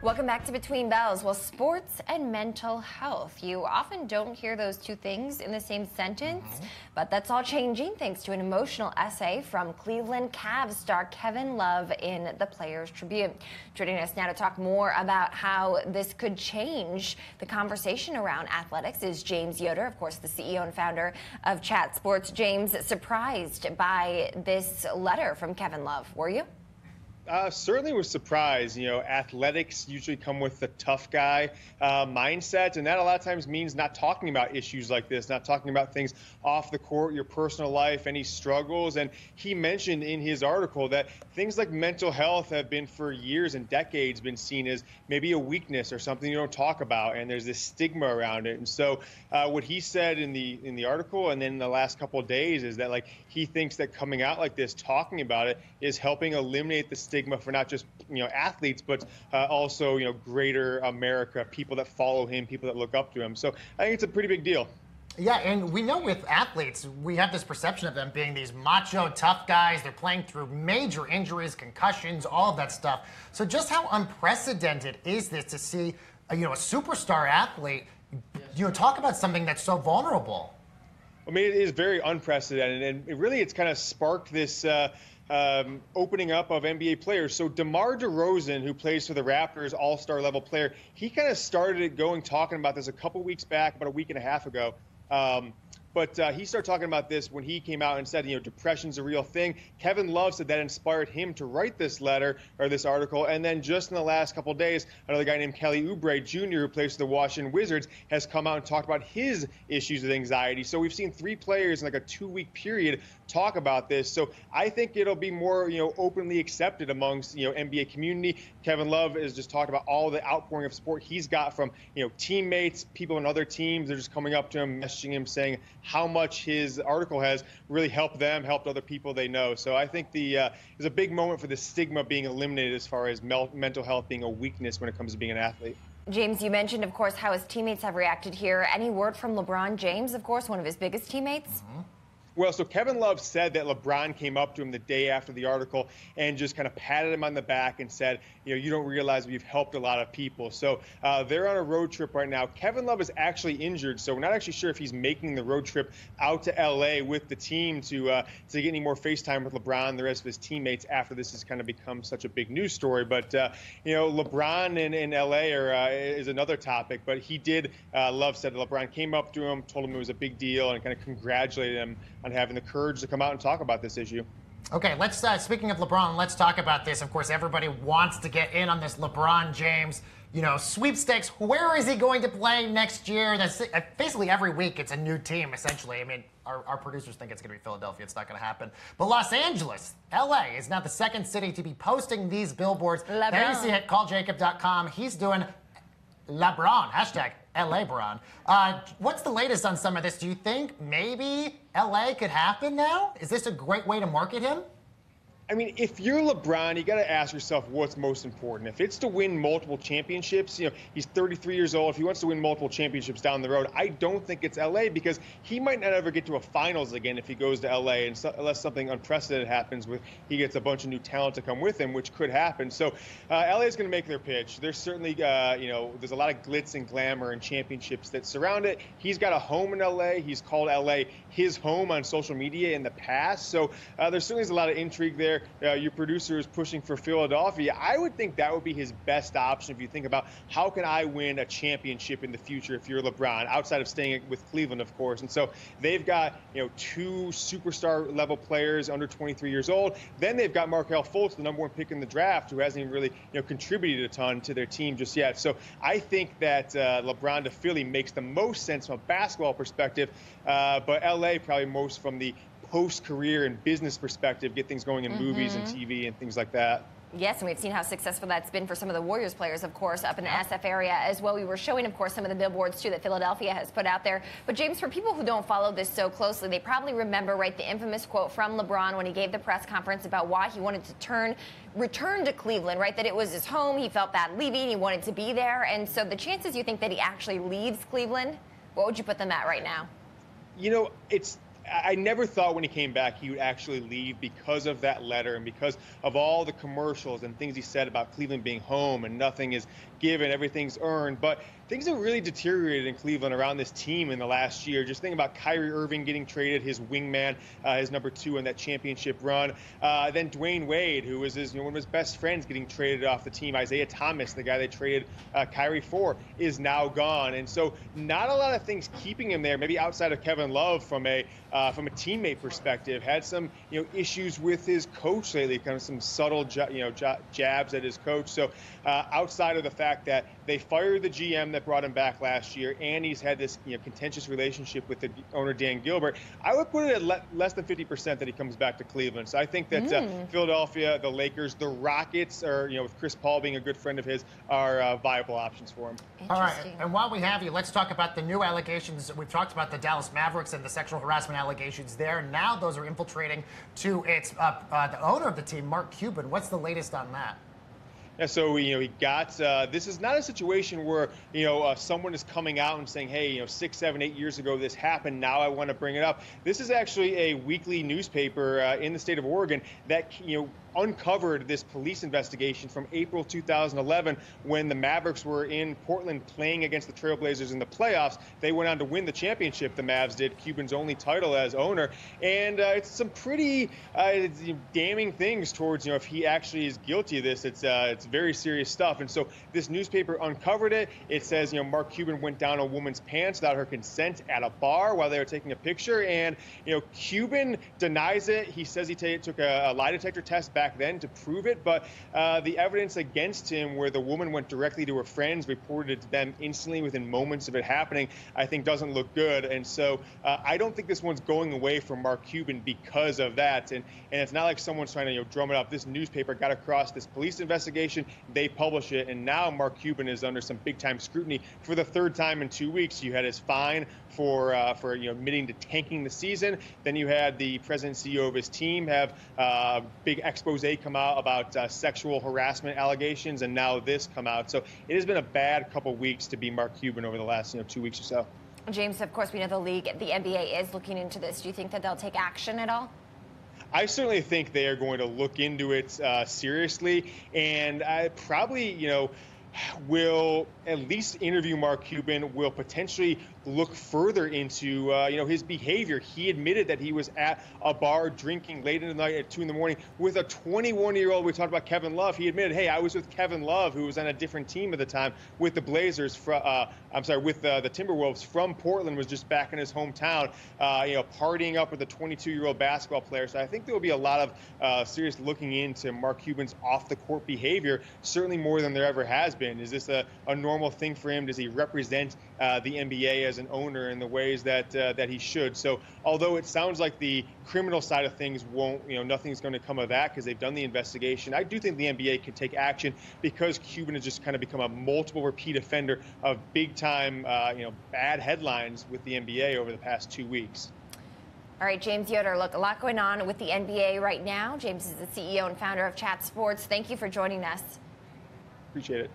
Welcome back to Between Bells. Well, sports and mental health. You often don't hear those two things in the same sentence, but that's all changing thanks to an emotional essay from Cleveland Cavs star Kevin Love in the Players Tribune. Joining us now to talk more about how this could change the conversation around athletics is James Yoder, of course, the CEO and founder of Chat Sports. James, surprised by this letter from Kevin Love, were you? Certainly was surprised. You know, athletics usually come with the tough guy mindset, and that a lot of times means not talking about issues like this, not talking about things off the court, your personal life, any struggles. And he mentioned in his article that things like mental health have been for years and decades been seen as maybe a weakness or something you don't talk about, and there's this stigma around it. And so what he said in the article and then in the last couple of days is that, like, he thinks that coming out like this, talking about it, is helping eliminate the stigma for not just, you know, athletes, but also, you know, greater America, people that follow him, people that look up to him. So I think it's a pretty big deal. Yeah, and we know with athletes, we have this perception of them being these macho, tough guys. They're playing through major injuries, concussions, all of that stuff. So just how unprecedented is this to see, a superstar athlete, talk about something that's so vulnerable? I mean, it is very unprecedented, and it's kind of sparked this opening up of NBA players. So DeMar DeRozan, who plays for the Raptors, all-star level player, he kind of started it going, talking about this a couple weeks back, about a week and a half ago. But he started talking about this when he came out and said, depression's a real thing. Kevin Love said that inspired him to write this letter or this article. And then just in the last couple of days, another guy named Kelly Oubre Jr., who plays for the Washington Wizards, has come out and talked about his issues with anxiety. So we've seen 3 players in like a 2-week period talk about this. So I think it'll be more, openly accepted amongst, NBA community. Kevin Love has just talked about all the outpouring of support he's got from, teammates, people on other teams. They're just coming up to him, messaging him, saying how much his article has really helped them, helped other people they know. So I think there's a big moment for the stigma being eliminated as far as mental health being a weakness when it comes to being an athlete. James, you mentioned, of course, how his teammates have reacted here. Any word from LeBron James, of course, one of his biggest teammates? Well, so Kevin Love said that LeBron came up to him the day after the article and just kind of patted him on the back and said, you don't realize we've helped a lot of people. So they're on a road trip right now. Kevin Love is actually injured, so we're not actually sure if he's making the road trip out to L.A. with the team to get any more FaceTime with LeBron and the rest of his teammates after this has kind of become such a big news story. But, LeBron in L.A. is another topic. But he did, Love said that LeBron came up to him, told him it was a big deal, and kind of congratulated him on having the courage to come out and talk about this issue. Okay, let's speaking of LeBron, let's talk about this. Of course, everybody wants to get in on this LeBron James, sweepstakes. Where is he going to play next year? That's basically every week it's a new team, essentially. I mean, our producers think it's going to be Philadelphia. It's not going to happen. But Los Angeles, LA, is now the second city to be posting these billboards. LeBron. There you see it, calljacob.com. He's doing LeBron, hashtag LA-Bron. What's the latest on some of this? Do you think maybe LA could happen now? Is this a great way to market him? I mean, if you're LeBron, you got to ask yourself what's most important. If it's to win multiple championships, he's 33 years old. If he wants to win multiple championships down the road, I don't think it's L.A. because he might not ever get to a finals again if he goes to L.A. Unless something unprecedented happens with he gets a bunch of new talent to come with him, which could happen. So L.A. is going to make their pitch. There's certainly, there's a lot of glitz and glamour and championships that surround it. He's got a home in L.A. He's called L.A. his home on social media in the past. So there certainly is a lot of intrigue there. Your producer is pushing for Philadelphia. I would think that would be his best option if you think about how can I win a championship in the future if you're LeBron, outside of staying with Cleveland, of course. And so they've got 2 superstar level players under 23 years old. Then they've got Markelle Fultz, the number 1 pick in the draft, who hasn't even really contributed a ton to their team just yet. So I think that LeBron to Philly makes the most sense from a basketball perspective, but LA probably most from the post-career and business perspective, get things going in movies and TV and things like that. Yes, and we've seen how successful that's been for some of the Warriors players, of course, up in the SF area as well. We were showing, of course, some of the billboards, too, that Philadelphia has put out there. But, James, for people who don't follow this so closely, they probably remember, right, the infamous quote from LeBron when he gave the press conference about why he wanted to return to Cleveland, right, that it was his home. He felt bad leaving. He wanted to be there. And so the chances you think that he actually leaves Cleveland, what would you put them at right now? It's I never thought when he came back he would actually leave because of that letter and because of all the commercials and things he said about Cleveland being home and nothing is given, everything's earned. But things have really deteriorated in Cleveland around this team in the last year. Just think about Kyrie Irving getting traded, his wingman, his number 2 in that championship run. Then Dwayne Wade, who was one of his best friends, getting traded off the team. Isaiah Thomas, the guy they traded Kyrie for, is now gone. And so not a lot of things keeping him there, maybe outside of Kevin Love from a teammate perspective. Had some issues with his coach lately, kind of some subtle jabs at his coach. So outside of the fact that they fired the GM that brought him back last year, and he's had this contentious relationship with the owner Dan Gilbert, I would put it at less than 50% that he comes back to Cleveland. So I think that Philadelphia, the Lakers, the Rockets, or with Chris Paul being a good friend of his, are viable options for him. All right, and while we have you, let's talk about the new allegations. We've talked about the Dallas Mavericks and the sexual harassment allegations there. Now those are infiltrating to its the owner of the team, Mark Cuban. What's the latest on that? Yeah, so he got. This is not a situation where someone is coming out and saying, "Hey, 6, 7, 8 years ago this happened. Now I want to bring it up." This is actually a weekly newspaper in the state of Oregon that uncovered this police investigation from April 2011 when the Mavericks were in Portland playing against the Trailblazers in the playoffs. They went on to win the championship. The Mavs did, Cuban's only title as owner, and it's some pretty damning things towards if he actually is guilty of this. It's very serious stuff. And so this newspaper uncovered it. It says Mark Cuban went down a woman's pants without her consent at a bar while they were taking a picture, and Cuban denies it. He says he took a lie detector test back then to prove it, but the evidence against him, where the woman went directly to her friends, reported it to them instantly within moments of it happening, I think doesn't look good. And so I don't think this one's going away from Mark Cuban because of that. And it's not like someone's trying to drum it up. This newspaper got across this police investigation, they publish it, and now Mark Cuban is under some big time scrutiny for the 3rd time in 2 weeks. You had his fine for admitting to tanking the season. Then you had the president and CEO of his team have a big expose come out about sexual harassment allegations, and now this come out. So it has been a bad couple weeks to be Mark Cuban over the last 2 weeks or so. James, of course, we know the NBA is looking into this. Do you think that they'll take action at all? I certainly think they are going to look into it seriously, and I probably, will at least interview Mark Cuban, will potentially look further into his behavior. He admitted that he was at a bar drinking late in the night at 2 in the morning with a 21-year-old. We talked about Kevin Love. He admitted, hey, I was with Kevin Love, who was on a different team at the time, with the Blazers. With the Timberwolves from Portland, was just back in his hometown, partying up with a 22-year-old basketball player. So I think there will be a lot of serious looking into Mark Cuban's off-the-court behavior, certainly more than there ever has been. Is this a normal thing for him? Does he represent the NBA as an owner in the ways that he should? So although it sounds like the criminal side of things won't, nothing's going to come of that because they've done the investigation, I do think the NBA can take action because Cuban has just kind of become a multiple repeat offender of big time, bad headlines with the NBA over the past 2 weeks. All right, James Yoder, look, a lot going on with the NBA right now. James is the CEO and founder of Chat Sports. Thank you for joining us. Appreciate it.